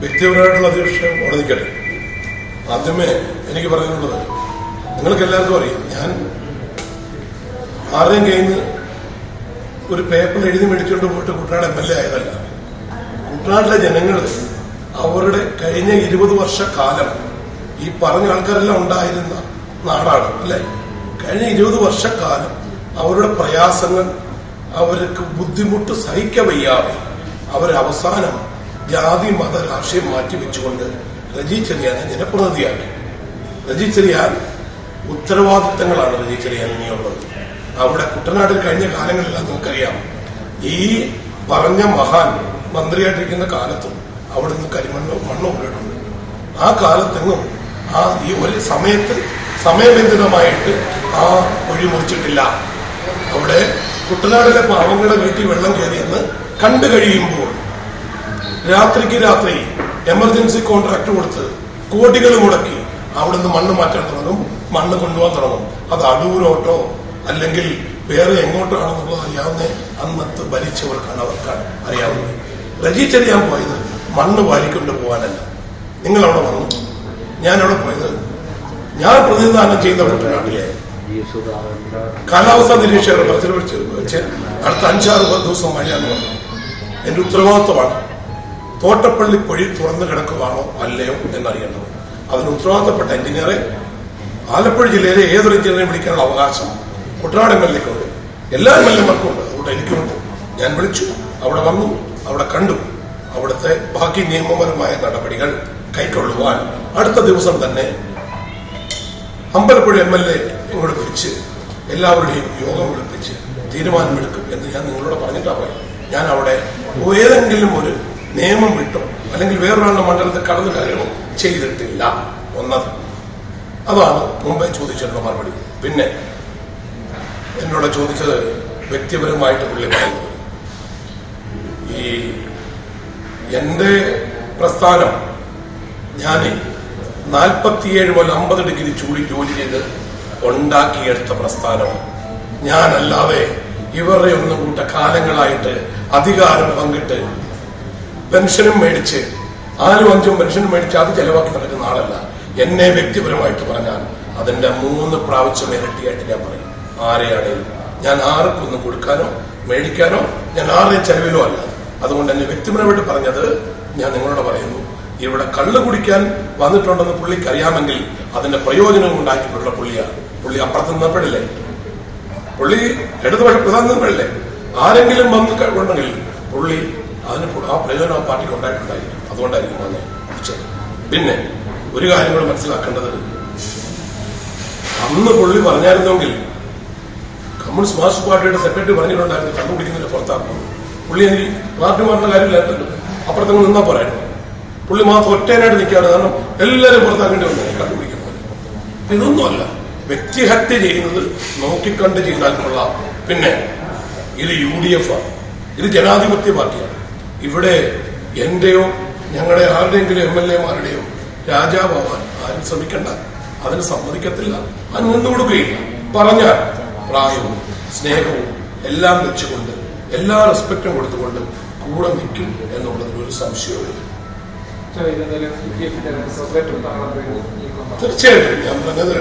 വ്യക്തിപരമായിട്ടുള്ള അധ്യക്ഷം അവിടെ നിൽക്കട്ടെ. ആദ്യമേ എനിക്ക് പറയാനുള്ളത്, നിങ്ങൾക്ക് എല്ലാവർക്കും അറിയാം, ഞാൻ ആരുടെയും കയ്യിൽ നിന്ന് ഒരു പേപ്പർ എഴുതി മേടിച്ചുകൊണ്ട് പോയിട്ട് കുട്ടനാട് MLA ആയതല്ല. കുട്ടനാട്ടിലെ ജനങ്ങൾ അവരുടെ കഴിഞ്ഞ 20 വർഷക്കാലം ഈ പറഞ്ഞ ആൾക്കാരെല്ലാം ഉണ്ടായിരുന്ന നാടാണ് അല്ലെ. കഴിഞ്ഞ 20 വർഷക്കാലം അവരുടെ പ്രയാസങ്ങൾ, അവർക്ക് ബുദ്ധിമുട്ട് സഹിക്കവയ്യാതെ അവരവസാനം ജാതി മത രാഷ്ട്രീയം മാറ്റിവെച്ചുകൊണ്ട് റജി ചെറിയാനെ ജനപ്രതിനിധിയാക്കി. റജി ചെറിയാൻ ഉത്തരവാദിത്തങ്ങളാണ് റജി ചെറിയാൻ ഇനിയുള്ളത്. അവിടെ കുട്ടനാട്ടിൽ കഴിഞ്ഞ കാലങ്ങളിലെല്ലാം നമുക്കറിയാം, ഈ പറഞ്ഞ മഹാൻ മന്ത്രിയായിട്ടിരിക്കുന്ന കാലത്തും അവിടെ നിന്ന് കരിമണ്ണോ മണ്ണോ കൊണ്ടിട്ടുണ്ട്. ആ കാലത്തെങ്ങും ഈ ഒരു സമയബന്ധിതമായിട്ട് ആ വഴി മുറിച്ചിട്ടില്ല. അവിടെ കുട്ടനാടിലെ പാവങ്ങളുടെ വീട്ടിൽ വെള്ളം കയറിയെന്ന് കണ്ടു കഴിയുമ്പോൾ രാത്രിക്ക് രാത്രി എമർജൻസി കോൺട്രാക്ട് കൊടുത്ത് കോടികൾ മുടക്കി അവിടുന്ന് മണ്ണ് മാറ്റാൻ തുടങ്ങും, മണ്ണ് കൊണ്ടുപോകാൻ തുടങ്ങും. അത് അടൂരോട്ടോ അല്ലെങ്കിൽ വേറെ എങ്ങോട്ടോ ആണെന്നുള്ളത് അറിയാവുന്ന അന്നത്തെ ഭരിച്ചവർക്കാണ്, അവർക്കാണ് അറിയാവുന്നത്. റജി ചെറിയാൻ പോയത് മണ്ണ് വാരിക്കൊണ്ട് പോകാനല്ല. നിങ്ങൾ അവിടെ വന്നു, ഞാനവിടെ പോയത് ഞാൻ പ്രതിനിധാനം ചെയ്ത കുട്ടനാട്ടിലെ കാലാവസ്ഥാ നിരീക്ഷകർ വെച്ച് അടുത്ത 5-6 ദിവസം മഴയാന്ന് പറഞ്ഞു. എന്റെ ഉത്തരവാദിത്വമാണ്. തോട്ടപ്പള്ളി പൊഴി തുറന്നു കിടക്കുകയാണോ അല്ലയോ എന്നറിയേണ്ടത്. അതിന് ഉത്തരവാദിത്തപ്പെട്ട എഞ്ചിനീയറെ, ആലപ്പുഴ ജില്ലയിലെ ഏതൊരു എഞ്ചിനീയറെ വിളിക്കാനുള്ള അവകാശം കുട്ടനാട് MLAക്കുണ്ട്, എല്ലാ MLAമാർക്കും ഉണ്ട്. അതുകൊണ്ട് എനിക്കുണ്ട്. ഞാൻ വിളിച്ചു, അവിടെ വന്നു, അവിടെ കണ്ടു. അവിടുത്തെ ബാക്കി നിയമപരമായ നടപടികൾ കൈക്കൊള്ളുവാൻ അടുത്ത ദിവസം തന്നെ അമ്പലപ്പുഴ MLA ഇങ്ങോട്ട് വിളിച്ച് എല്ലാവരുടെയും യോഗം വിളിപ്പിച്ച് തീരുമാനമെടുക്കും എന്ന് ഞാൻ നിങ്ങളോട് പറഞ്ഞിട്ടാ പറയാം. ഞാൻ അവിടെ ഏതെങ്കിലും ഒരു നിയമം വിട്ടോ അല്ലെങ്കിൽ വേറൊരാളുടെ മണ്ഡലത്തിൽ കടന്നു കയറോ ചെയ്തിട്ടില്ല. ഒന്നത് അതാണ് മുമ്പേ ചോദിച്ചിട്ടുള്ള മറുപടി. പിന്നെ എന്നോട് ചോദിച്ചത് വ്യക്തിപരമായിട്ട് പുള്ളി പറയുന്നത്, ഈ എന്റെ പ്രസ്ഥാനം ഞാൻ 47 മുതൽ 50 ഡിഗ്രി ചൂടി ജോലി ചെയ്ത് ഉണ്ടാക്കിയെടുത്ത പ്രസ്ഥാനമാണ്. ഞാനല്ലാതെ ഇവരുടെ ഒന്നും കൂട്ട കാലങ്ങളായിട്ട് അധികാരം പങ്കിട്ട് പെൻഷനും മേടിച്ച് 4-5 പെൻഷനും മേടിച്ച് അത് ചെലവാക്കി നടക്കുന്ന ആളല്ല. എന്നെ വ്യക്തിപരമായിട്ട് പറഞ്ഞാൽ അതിന്റെ 3 പ്രാവശ്യം ഇരട്ടിയായിട്ട് ഞാൻ പറയും. ആരെയാണെങ്കിലും ഞാൻ ആർക്കൊന്നും കൊടുക്കാനോ മേടിക്കാനോ ഞാൻ ആരുടെയും ചെലവിലോ അല്ല. അതുകൊണ്ട് എന്നെ വ്യക്തിപരമായിട്ട് പറഞ്ഞത് ഞാൻ നിങ്ങളോട് പറയുന്നു. ഇവിടെ കള്ളു കുടിക്കാൻ വന്നിട്ടുണ്ടെന്ന് പുള്ളിക്ക് അറിയാമെങ്കിൽ അതിന്റെ പ്രയോജനം ഉണ്ടാക്കിയിട്ടുള്ള പുള്ളിയാണ്. പുള്ളി അപ്പുറത്ത് നിന്നപ്പെടില്ലേ, പുള്ളി ഇടതുപക്ഷ പ്രധാനം നിന്നപ്പെടില്ലേ. ആരെങ്കിലും വന്ന് ഉണ്ടെങ്കിൽ പുള്ളി അതിന് ആ പ്രയോജനം ആ പാർട്ടിക്ക് ഉണ്ടായിട്ടുണ്ടായിരിക്കും. അതുകൊണ്ടായിരിക്കും വന്ന് കുടിച്ചത്. പിന്നെ ഒരു കാര്യം കൂടെ മനസ്സിലാക്കേണ്ടത്, അന്ന് പുള്ളി പറഞ്ഞായിരുന്നെങ്കിൽ കമ്മ്യൂണിസ്റ്റ് മാർക്സിസ്റ്റ് പാർട്ടിയുടെ സെക്രട്ടറി പറഞ്ഞിട്ടുണ്ടായിരുന്നു കണ്ടുപിടിക്കുന്നതിന് പുറത്താക്കുന്നു. പുള്ളി എനിക്ക് പാർട്ടി മാറുന്ന കാര്യമില്ലായിരുന്നല്ലോ, അപ്പുറത്തങ്ങ് നിന്നാ പറയായിരുന്നു. പുള്ളി മാത്രം ഒറ്റേനായിട്ട് നിൽക്കാറ്. കാരണം എല്ലാവരും പുറത്താക്കേണ്ടി വന്നു കണ്ടുപിടിക്കുന്നത്. ഇതൊന്നുമല്ല, വ്യക്തിഹത്യ ചെയ്യുന്നത് നോക്കിക്കണ്ട് ചെയ്താൽ കൊള്ളാം. പിന്നെ ഇത് UDF ആണ്, ഇത് ജനാധിപത്യ പാർട്ടിയാണ്. ഇവിടെ എന്റെയോ ഞങ്ങളുടെ ആരുടെയെങ്കിലും MLAമാരുടെയോ രാജാവാൻ ആരും ശ്രമിക്കണ്ട. അതിന് സമ്മതിക്കത്തില്ല, അത് നിന്നുകൊടുക്കുകയില്ല. പറഞ്ഞാൽ പ്രായവും സ്നേഹവും എല്ലാം വെച്ചുകൊണ്ട് എല്ലാ റെസ്പെക്റ്റും കൊടുത്തുകൊണ്ട് കൂടെ നിൽക്കും എന്നുള്ളതിന് ഒരു സംശയവും. തീർച്ചയായിട്ടും ഞാൻ പറഞ്ഞത്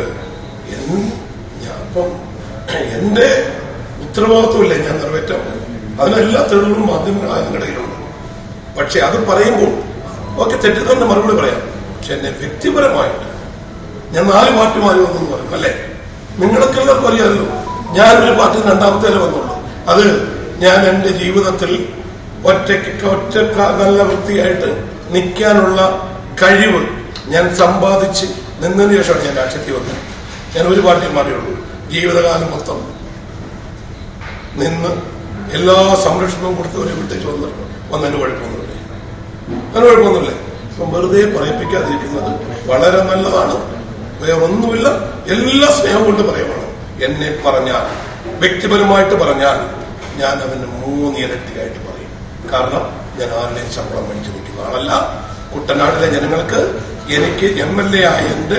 ഞാനിപ്പം എന്റെ ഉത്തരവാദിത്വമില്ലേ ഞാൻ നിറവേറ്റാൻ. അതിനെല്ലാ തെളിവുകളും മാധ്യമങ്ങളായ നിങ്ങളുടെ കയ്യിലുണ്ട്. പക്ഷെ അത് പറയുമ്പോൾ ഒക്കെ തെറ്റിദ്ധാരണ മറുപടി പറയാം. പക്ഷെ എന്നെ വ്യക്തിപരമായിട്ട് ഞാൻ 4 പാർട്ടി മാറി വന്നെന്ന് പറയും അല്ലെ. നിങ്ങൾക്കെല്ലാവർക്കും അറിയാമല്ലോ, ഞാനൊരു പാർട്ടി 2ാമത്തേലെ വന്നുള്ളൂ. അത് ഞാൻ എന്റെ ജീവിതത്തിൽ ഒറ്റ നല്ല വൃത്തിയായിട്ട് നിൽക്കാനുള്ള കഴിവ് ഞാൻ സമ്പാദിച്ച് നിന്നതിന് ശേഷമാണ് ഞാൻ രാഷ്ട്രീയത്തിൽ വന്നത്. ഞാൻ ഒരു പാർട്ടി മാറിയുള്ളൂ. ജീവിതകാലം മൊത്തം നിന്ന് എല്ലാ സംരക്ഷണവും കൊടുത്ത് ഒരു വിട്ടേച്ച് വന്നതിന് കുഴപ്പമൊന്നുമില്ലേ. അതിന് കുഴപ്പമൊന്നുമില്ലേ. ഇപ്പം വെറുതെ പറയിപ്പിക്കാതിരിക്കുന്നത് വളരെ നല്ലതാണ്. വേറൊന്നുമില്ല, എല്ലാ സ്നേഹം കൊണ്ട് പറയുവാണ്. എന്നെ പറഞ്ഞാൽ, വ്യക്തിപരമായിട്ട് പറഞ്ഞാൽ ഞാൻ അതിന് 3 ഇരട്ടിയായിട്ട് പറയും. കാരണം ഞാൻ ആരുടെയും ശമ്പളം മേടിച്ചു നിൽക്കുന്ന ആളല്ല. കുട്ടനാട്ടിലെ ജനങ്ങൾക്ക് എനിക്ക് MLA ആയതിന്റെ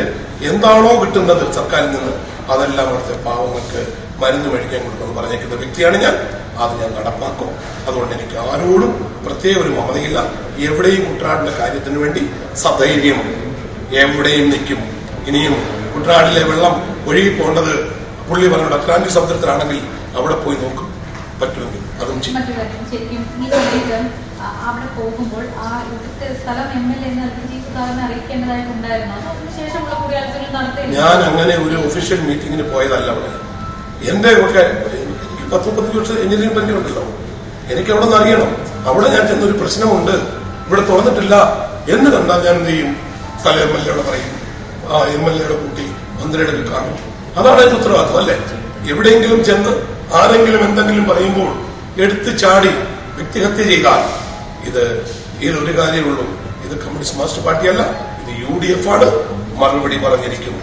എന്താണോ കിട്ടുന്നത് സർക്കാരിൽ നിന്ന് അതെല്ലാം അവിടുത്തെ പാവങ്ങൾക്ക് മരുന്ന് മേടിക്കാൻ കൊടുക്കുമെന്ന് പറഞ്ഞേക്കുന്ന വ്യക്തിയാണ് ഞാൻ. അത് ഞാൻ നടപ്പാക്കും. അതുകൊണ്ട് എനിക്ക് ആരോടും പ്രത്യേക ഒരു മമതയില്ല. എവിടെയും കുട്ടനാടിന്റെ കാര്യത്തിന് വേണ്ടി സധൈര്യം എവിടെയും നിൽക്കും. ഇനിയും കുട്ടനാടിലെ വെള്ളം ഒഴുകിപ്പോണ്ടത് പുള്ളി പറഞ്ഞ അറ്റ്ലാന്റിക് സമുദ്രത്തിലാണെങ്കിൽ അവിടെ പോയി നോക്കും, പറ്റുമെങ്കിൽ അതും ചെയ്യും. ശരിക്കും ഈ സമയത്ത് അവിടെ പോകുമ്പോൾ ആ ഇവിടുത്തെ സ്ഥലം MLA അറിയിക്കേണ്ടതായിട്ടുണ്ടായിരുന്നു. അതിനുശേഷമുള്ള കൂടിയാലോചന നടത്തി ഞാൻ അങ്ങനെ ഒരു ഒഫീഷ്യൽ മീറ്റിംഗിന് പോയതല്ല. അവിടെ എന്റെ ഒക്കെ 10-15 വർഷം എഞ്ചിനീയറിംഗ് പരിചയമുണ്ടല്ലോ. എനിക്ക് അവിടെ നിന്ന് അറിയണം. അവിടെ ഞാൻ ചെന്നൊരു പ്രശ്നമുണ്ട്, ഇവിടെ തുറന്നിട്ടില്ല എന്ന് കണ്ടാൽ ഞാൻ എന്ത് ചെയ്യും? സ്ഥല MLA പറയും, ആ MLA കുട്ടി മന്ത്രിയുടെ കാണും. അതാണ് എന്റെ ഉത്തരവാദിത്വം അല്ലേ? എവിടെയെങ്കിലും ചെന്ന് ആരെങ്കിലും എന്തെങ്കിലും പറയുമ്പോൾ എടുത്തു ചാടി വ്യക്തിഹത്യ ചെയ്താൽ ഇതിലൊരു കാര്യമുള്ളൂ. ഇത് കമ്മ്യൂണിസ്റ്റ് മാർക്സിസ്റ്റ് പാർട്ടിയല്ല, ഇത് UDF ആണ്. മറുപടി പറഞ്ഞിരിക്കുന്നു.